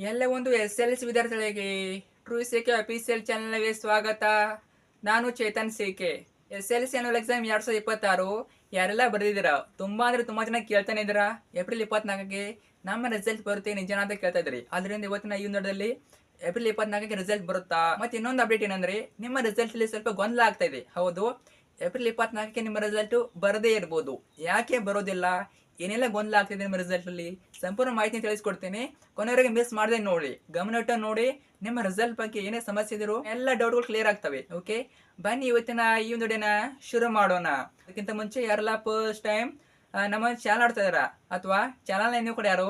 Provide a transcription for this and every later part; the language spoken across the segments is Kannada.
ಎಲ್ಲ ಒಂದು SLC ವಿದ್ಯಾರ್ಥಿಗಳಿಗೆ ಟ್ರೂ ಸಿಕೆ ಅಫಿಷಿಯಲ್ ಚಾನಲ್ಗೆ ಸ್ವಾಗತ. ನಾನು ಚೇತನ್ ಸಿಕೆ. SLC ಅನ್ನೋ ಎಕ್ಸಾಮ್ 2026 ಯಾರೆಲ್ಲ ಬರೆದಿದ್ದೀರಾ? ತುಂಬಾ ಅಂದ್ರೆ ತುಂಬಾ ಜನ ಕೇಳ್ತಾನೆ ಇದ್ದೀರಾ, ಏಪ್ರಿಲ್ 24ಕ್ಕೆ ನಮ್ಮ ರಿಸಲ್ಟ್ ಬರುತ್ತೆ ನಿಜ ಅಂತ ಕೇಳ್ತಾ ಇದ್ರಿ. ಅದರಿಂದ ಇವತ್ತಿನ ಈ ನೋಡದಲ್ಲಿ ಏಪ್ರಿಲ್ 24ಕ್ಕೆ ರಿಸಲ್ಟ್ ಬರುತ್ತಾ? ಮತ್ತೆ ಇನ್ನೊಂದು ಅಪ್ಡೇಟ್ ಏನಂದ್ರೆ, ನಿಮ್ಮ ರಿಸಲ್ಟ್ ಅಲ್ಲಿ ಸ್ವಲ್ಪ ಗೊಂದಲ ಆಗ್ತಾ ಇದೆ. ಹೌದು, ಏಪ್ರಿಲ್ 24ಕ್ಕೆ ನಿಮ್ಮ ರಿಸಲ್ಟ್ ಬರದೇ ಇರಬಹುದು. ಯಾಕೆ ಬರೋದಿಲ್ಲ, ಏನೆಲ್ಲ ಗೊಂದಲ ಆಗ್ತಿದೆ ನಿಮ್ಮ ರಿಸಲ್ಟ್ ಅಲ್ಲಿ, ಸಂಪೂರ್ಣ ಮಾಹಿತಿ ತಿಳಿಸ್ಕೊಡ್ತೀನಿ. ಕೊನೆಯವರೆಗೆ ಮಿಸ್ ಮಾಡದೆ ನೋಡಿ, ಗಮನವಿಟ್ಟು ನೋಡಿ. ನಿಮ್ಮ ರಿಸಲ್ಟ್ ಬಗ್ಗೆ ಏನೇ ಸಮಸ್ಯೆ ಇದ್ರು ಎಲ್ಲ ಡೌಟ್ಗಳು ಕ್ಲಿಯರ್ ಆಗ್ತವೆ. ಓಕೆ, ಬನ್ನಿ ಇವತ್ತಿನ ಈ ಒಂದು ವಿಡಿಯೋನ ಶುರು ಮಾಡೋಣ. ಅದಕ್ಕಿಂತ ಮುಂಚೆ ಯಾರೆಲ್ಲ ಫಸ್ಟ್ ಟೈಮ್ ನಮ್ಮ ಚಾನಲ್ ಆಡ್ತಾ ಇದಾರ ಅಥವಾ ಚಾನಲ್ನ ನೀವು ಕೂಡ ಯಾರು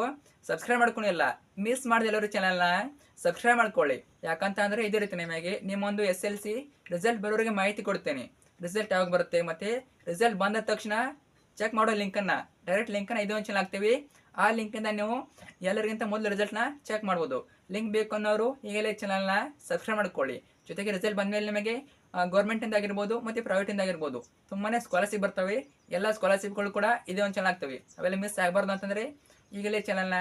ಸಬ್ಸ್ಕ್ರೈಬ್ ಮಾಡ್ಕೊಂಡಿಲ್ಲ, ಮಿಸ್ ಮಾಡಿದ ಎಲ್ಲರೂ ಚಾನಲ್ನ ಸಬ್ಸ್ಕ್ರೈಬ್ ಮಾಡ್ಕೊಳ್ಳಿ. ಯಾಕಂತ ಅಂದ್ರೆ ಇದೇ ರೀತಿ ನಿಮಗೆ ನಿಮ್ಮೊಂದು SLC ರಿಸಲ್ಟ್ ಬರೋರಿಗೆ ಮಾಹಿತಿ ಕೊಡ್ತೇನೆ. ರಿಸಲ್ಟ್ ಯಾವಾಗ ಬರುತ್ತೆ ಮತ್ತೆ ರಿಸಲ್ಟ್ ಬಂದ ತಕ್ಷಣ ಚೆಕ್ ಮಾಡೋ ಲಿಂಕನ್ನು, ಡೈರೆಕ್ಟ್ ಲಿಂಕನ್ನು ಇದು ಒಂದು ಹಾಕ್ತೀವಿ. ಆ ಲಿಂಕಿಂದ ನೀವು ಎಲ್ಲರಿಗಿಂತ ಮೊದಲು ರಿಸಲ್ಟ್ನ ಚೆಕ್ ಮಾಡ್ಬೋದು. ಲಿಂಕ್ ಬೇಕು ಅನ್ನೋರು ಈಗಲೇ ಚಾನಲ್ನ ಸಬ್ಸ್ಕ್ರೈಬ್ ಮಾಡ್ಕೊಳ್ಳಿ. ಜೊತೆಗೆ ರಿಸಲ್ಟ್ ಬಂದಮೇಲೆ ನಿಮಗೆ ಗೌರ್ಮೆಂಟಿಂದ ಆಗಿರ್ಬೋದು ಮತ್ತು ಪ್ರೈವೇಟಿಂದ ಆಗಿರ್ಬೋದು ತುಂಬಾ ಸ್ಕಾಲರ್ಶಿಪ್ ಬರ್ತವೆ. ಎಲ್ಲ ಸ್ಕಾಲರ್ಶಿಪ್ಗಳು ಕೂಡ ಇದೇ ಒಂದು ಚಾನಲ್ ಆಗ್ತವೆ. ಅವೆಲ್ಲ ಮಿಸ್ ಆಗಬಾರ್ದು ಅಂತಂದರೆ ಈಗಲೇ ಚಾನಲ್ನ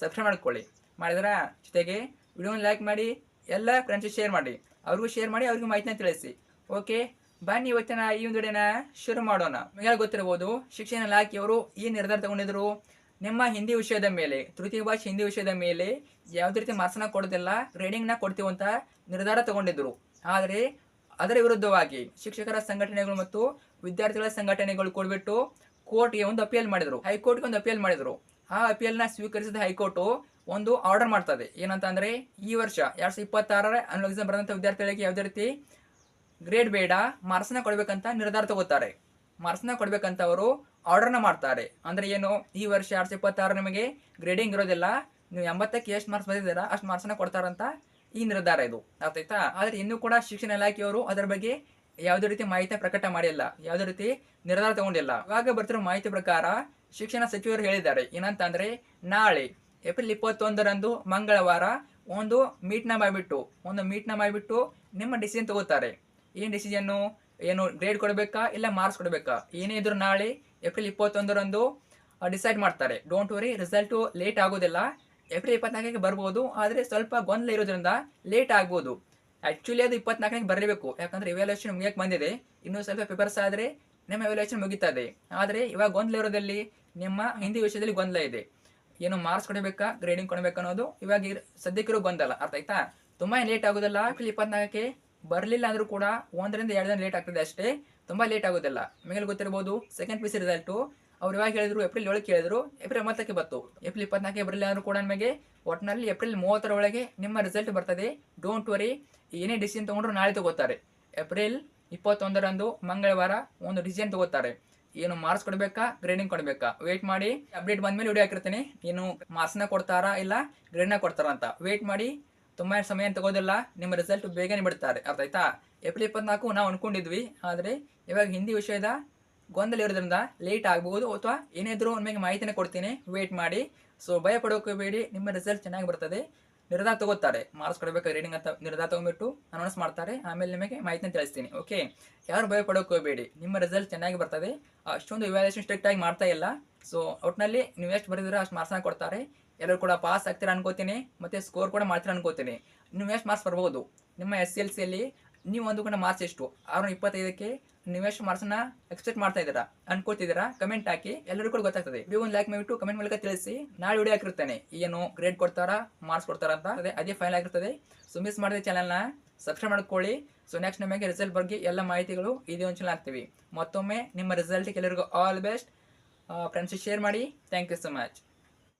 ಸಬ್ಸ್ಕ್ರೈಬ್ ಮಾಡ್ಕೊಳ್ಳಿ. ಮಾಡಿದ್ರ ಜೊತೆಗೆ ವಿಡಿಯೋನ ಲೈಕ್ ಮಾಡಿ, ಎಲ್ಲ ಫ್ರೆಂಡ್ಸಿಗೆ ಶೇರ್ ಮಾಡಿ, ಅವ್ರಿಗೂ ಶೇರ್ ಮಾಡಿ, ಅವ್ರಿಗೂ ಮಾಹಿತಿನ ತಿಳಿಸಿ. ಓಕೆ, ಬನ್ನಿ ಇವತ್ತಿನ ಈ ಒಂದು ವಿಡಿಯೋನ ಶುರು ಮಾಡೋಣ. ನಿಮಗೆ ಗೊತ್ತಿರಬಹುದು, ಶಿಕ್ಷಣ ಇಲಾಖೆಯವರು ಈ ನಿರ್ಧಾರ ತಗೊಂಡಿದ್ರು. ನಿಮ್ಮ ಹಿಂದಿ ವಿಷಯದ ಮೇಲೆ, ತೃತೀಯ ಭಾಷೆ ಹಿಂದಿ ವಿಷಯದ ಮೇಲೆ ಯಾವುದೇ ರೀತಿ ಮಾರ್ಕ್ಸ್ನ ಕೊಡೋದಿಲ್ಲ, ಗ್ರೇಡಿಂಗ್ನ ಕೊಡ್ತೀವಿ ಅಂತ ನಿರ್ಧಾರ ತಗೊಂಡಿದ್ರು. ಆದರೆ ಅದರ ವಿರುದ್ಧವಾಗಿ ಶಿಕ್ಷಕರ ಸಂಘಟನೆಗಳು ಮತ್ತು ವಿದ್ಯಾರ್ಥಿಗಳ ಸಂಘಟನೆಗಳು ಕೊಡ್ಬಿಟ್ಟು ಕೋರ್ಟ್ಗೆ ಒಂದು ಅಪೀಲ್ ಮಾಡಿದ್ರು, ಹೈಕೋರ್ಟ್ಗೆ ಒಂದು ಅಪೀಲ್ ಮಾಡಿದ್ರು. ಆ ಅಪೀಲ್ನ ಸ್ವೀಕರಿಸಿದ ಹೈಕೋರ್ಟ್ ಒಂದು ಆರ್ಡರ್ ಮಾಡ್ತದೆ. ಏನಂತ ಅಂದ್ರೆ, ಈ ವರ್ಷ 2026 ಅನ್ನೋ ಎಕ್ಸಾಮ್ ಬರೆದಂಥ ವಿದ್ಯಾರ್ಥಿಗಳಿಗೆ ಯಾವುದೇ ರೀತಿ ಗ್ರೇಡ್ ಬೇಡ, ಮಾರ್ಕ್ಸ್ನ ಕೊಡ್ಬೇಕಂತ ನಿರ್ಧಾರ ತಗೋತಾರೆ. ಮಾರ್ಕ್ಸ್ನ ಕೊಡ್ಬೇಕಂತ ಅವರು ಆರ್ಡರ್ನ ಮಾಡ್ತಾರೆ. ಅಂದ್ರೆ ಏನು, ಈ ವರ್ಷ 2026 ನಿಮಗೆ ಗ್ರೇಡಿಂಗ್ ಇರೋದಿಲ್ಲ, ನೀವು 80ಕ್ಕೆ ಎಷ್ಟು ಮಾರ್ಕ್ಸ್ ಬಂದಿದ್ದೀರಾ ಅಷ್ಟು ಮಾರ್ಕ್ಸ್ನ ಕೊಡ್ತಾರಂತ ಈ ನಿರ್ಧಾರ ಇದು. ಅರ್ಥಾಯ್ತಾ? ಆದ್ರೆ ಇನ್ನೂ ಕೂಡ ಶಿಕ್ಷಣ ಇಲಾಖೆಯವರು ಅದರ ಬಗ್ಗೆ ಯಾವುದೇ ರೀತಿ ಮಾಹಿತಿ ಪ್ರಕಟ ಮಾಡಿಲ್ಲ, ಯಾವುದೇ ರೀತಿ ನಿರ್ಧಾರ ತಗೊಂಡಿಲ್ಲ. ಇವಾಗ ಬರ್ತಿರೋ ಮಾಹಿತಿ ಪ್ರಕಾರ ಶಿಕ್ಷಣ ಸಚಿವರು ಹೇಳಿದ್ದಾರೆ ಏನಂತ ಅಂದ್ರೆ, ನಾಳೆ ಏಪ್ರಿಲ್ 21ರಂದು ಮಂಗಳವಾರ ಒಂದು ಮೀಟ್ನ ಮಾಡಿಬಿಟ್ಟು ನಿಮ್ಮ ಡಿಸಿಷನ್ ತಗೋತಾರೆ. ಏನು ಡಿಸಿಷನ್ನು, ಏನು ಗ್ರೇಡ್ ಕೊಡಬೇಕಾ ಇಲ್ಲ ಮಾರ್ಕ್ಸ್ ಕೊಡಬೇಕಾ, ಏನೇ ಇದ್ರು ನಾಳೆ ಏಪ್ರಿಲ್ 21ರಂದು ಡಿಸೈಡ್ ಮಾಡ್ತಾರೆ. ಡೋಂಟ್ ವರಿ, ರಿಸಲ್ಟು ಲೇಟ್ ಆಗೋದಿಲ್ಲ. ಏಪ್ರಿಲ್ 24ಕ್ಕೆ ಬರ್ಬೋದು, ಆದರೆ ಸ್ವಲ್ಪ ಗೊಂದಲ ಇರೋದ್ರಿಂದ ಲೇಟ್ ಆಗ್ಬೋದು. ಆ್ಯಕ್ಚುಲಿ ಅದು 24ಕ್ಕೆ ಬರಲೇಬೇಕು, ಯಾಕಂದ್ರೆ ಇವ್ಯಾಲ್ಯೂಯೇಷನ್ ಮುಗಿಯಕ್ಕೆ ಬಂದಿದೆ. ಇನ್ನೂ ಸ್ವಲ್ಪ ಪೇಪರ್ಸ್ ಆದರೆ ನಿಮ್ಮ ಇವ್ಯಾಲ್ಯೂಯೇಷನ್ ಮುಗಿತದೆ. ಆದರೆ ಇವಾಗ ಗೊಂದಲ ಇರೋದಲ್ಲಿ ನಿಮ್ಮ ಹಿಂದಿ ವಿಷಯದಲ್ಲಿ ಗೊಂದಲ ಇದೆ. ಏನು ಮಾರ್ಕ್ಸ್ ಕೊಡಬೇಕಾ ಗ್ರೇಡಿಂಗ್ ಕೊಡಬೇಕಾ ಅನ್ನೋದು ಇವಾಗ ಸದ್ಯಕ್ಕಿರೋ ಗೊಂದಲ. ಅರ್ಥ ಆಯ್ತಾ? ತುಂಬಾ ಲೇಟ್ ಆಗೋದಿಲ್ಲ. ಏಪ್ರಿಲ್ 24ಕ್ಕೆ ಬರಲಿಲ್ಲ ಅಂದ್ರೂ ಕೂಡ 1ರಿಂದ 2 ದಿನ ಲೇಟ್ ಆಗ್ತದೆ ಅಷ್ಟೇ, ತುಂಬಾ ಲೇಟ್ ಆಗೋದಿಲ್ಲ. ನಿಮಗೆ ಗೊತ್ತಿರಬಹುದು, ಸೆಕೆಂಡ್ PC ರಿಸಲ್ಟು ಅವ್ರು ಇವಾಗ ಹೇಳಿದ್ರು ಏಪ್ರಿಲ್ 7ಕ್ಕೆ ಹೇಳಿದ್ರು, ಏಪ್ರಿಲ್ 9ಕ್ಕೆ ಬಂತು. ಏಪ್ರಿಲ್ 24ಕ್ಕೆ ಬರಲಿಲ್ಲ ಅಂದ್ರೂ ಕೂಡ ನಿಮಗೆ ಒಟ್ಟಿನಲ್ಲಿ ಏಪ್ರಿಲ್ 30ರ ಒಳಗೆ ನಿಮ್ಮ ರಿಸಲ್ಟ್ ಬರ್ತದೆ. ಡೋಂಟ್ ವರಿ, ಏನೇ ಡಿಸಿಷನ್ ತಗೊಂಡ್ರು ನಾಳೆ ತಗೋತಾರೆ. ಏಪ್ರಿಲ್ 21ರಂದು ಮಂಗಳವಾರ ಒಂದು ಡಿಸಿಷನ್ ತಗೋತಾರೆ. ಏನು ಮಾರ್ಕ್ಸ್ ಕೊಡಬೇಕಾ ಗ್ರೇಡಿಂಗ್ ಕೊಡಬೇಕಾ, ವೇಟ್ ಮಾಡಿ. ಅಪ್ಡೇಟ್ ಬಂದ್ಮೇಲೆ ವಿಡಿಯೋ ಹಾಕಿರ್ತೀನಿ, ಏನು ಮಾರ್ಕ್ಸ್ನ ಕೊಡ್ತಾರಾ ಇಲ್ಲ ಗ್ರೇಡ್ನ ಕೊಡ್ತಾರಾ ಅಂತ. ವೇಟ್ ಮಾಡಿ, ತುಂಬಾ ಸಮಯ ತಗೋದಿಲ್ಲ, ನಿಮ್ಮ ರಿಸಲ್ಟ್ ಬೇಗನೆ ಬಿಡ್ತಾರೆ. ಅರ್ಥ ಆಯ್ತಾ? ಏಪ್ರಿಲ್ 24 ನಾವು ಅನ್ಕೊಂಡಿದ್ವಿ, ಆದರೆ ಇವಾಗ ಹಿಂದಿ ವಿಷಯದ ಗೊಂದಲ ಇರೋದ್ರಿಂದ ಲೇಟ್ ಆಗ್ಬೋದು, ಅಥವಾ ಏನಿದ್ರು ನಿಮಗೆ ಮಾಹಿತಿನ ಕೊಡ್ತೀನಿ, ವೇಟ್ ಮಾಡಿ. ಸೊ ಭಯ ಪಡೋಕೋಬೇಡಿ, ನಿಮ್ಮ ರಿಸಲ್ಟ್ ಚೆನ್ನಾಗಿ ಬರ್ತದೆ. ನಿರ್ಧಾರ ತಗೋತಾರೆ, ಮಾರ್ಕ್ಸ್ ಕೊಡಬೇಕು ಗ್ರೇಡಿಂಗ್ ಅಂತ ನಿರ್ಧಾರ ತಗೊಂಡ್ಬಿಟ್ಟು ಅನೌನ್ಸ್ ಮಾಡ್ತಾರೆ. ಆಮೇಲೆ ನಿಮಗೆ ಮಾಹಿತಿನ ತಿಳಿಸ್ತೀನಿ. ಓಕೆ, ಯಾರು ಭಯ ಪಡೋಕೋಬೇಡಿ, ನಿಮ್ಮ ರಿಸಲ್ಟ್ ಚೆನ್ನಾಗಿ ಬರ್ತದೆ. ಅಷ್ಟೊಂದು ಇವ್ಯಾಲ್ಯೂಯೇಷನ್ ಸ್ಟ್ರಿಕ್ಟ್ ಆಗಿ ಮಾಡ್ತಾ ಇಲ್ಲ. ಸೊ ಒಟ್ಟಿನಲ್ಲಿ ನೀವು ಎಷ್ಟು ಬರೆದಿರೋ ಅಷ್ಟು ಮಾರ್ಕ್ಸ್ನ ಕೊಡ್ತಾರೆ. ಎಲ್ಲರೂ ಕೂಡ ಪಾಸ್ ಆಗ್ತೀರಾ ಅನ್ಕೋತೀನಿ, ಮತ್ತೆ ಸ್ಕೋರ್ ಕೂಡ ಮಾಡ್ತೀರಾ ಅನ್ಕೋತೀನಿ. ನೀವು ಎಷ್ಟು ಮಾರ್ಕ್ಸ್ ಬರ್ಬೋದು ನಿಮ್ಮ SLCಯಲ್ಲಿ? ನೀವು ಒಂದು ಕೂಡ ಮಾರ್ಕ್ಸ್ ಎಷ್ಟು 625ಕ್ಕೆ ನೀವು ಎಷ್ಟು ಮಾರ್ಕ್ಸ್ನ ಎಕ್ಸ್ಪೆಕ್ಟ್ ಮಾಡ್ತಾ ಇದ್ದೀರಾ ಅನ್ಕೋತಿದ್ದೀರಾ? ಕಮೆಂಟ್ ಹಾಕಿ, ಎಲ್ಲರೂ ಕೂಡ ಗೊತ್ತಾಗ್ತದೆ. ವಿಡಿಯೋ ಒಂದು ಲೈಕ್ ಮಾಡಿಬಿಟ್ಟು ಕಮೆಂಟ್ ಮೂಲಕ ತಿಳಿಸಿ. ನಾಳೆ ವಿಡಿಯೋ ಹಾಕಿರ್ತೇನೆ, ಏನು ಗ್ರೇಡ್ ಕೊಡ್ತಾರಾ ಮಾರ್ಕ್ಸ್ ಕೊಡ್ತಾರಾ ಅಂತ, ಅದೇ ಫೈನಲ್ ಆಗಿರ್ತದೆ. ಸೊ ಮಿಸ್ ಮಾಡಿದ ಚಾನಲ್ನ ಸಬ್ಸ್ಕ್ರೈಬ್ ಮಾಡ್ಕೊಳ್ಳಿ. ಸೊ ನೆಕ್ಸ್ಟ್ ನಮಗೆ ರಿಸಲ್ಟ್ ಬಗ್ಗೆ ಎಲ್ಲ ಮಾಹಿತಿಗಳು ಇದೇ ಒಂದು ಚಾನಲ್ ಹಾಕ್ತೀವಿ. ಮತ್ತೊಮ್ಮೆ ನಿಮ್ಮ ರಿಸಲ್ಟ್ಗೆ ಎಲ್ಲರಿಗೂ ಆಲ್ ಬೆಸ್ಟ್. ಫ್ರೆಂಡ್ಸ್ ಶೇರ್ ಮಾಡಿ. Thank you so much.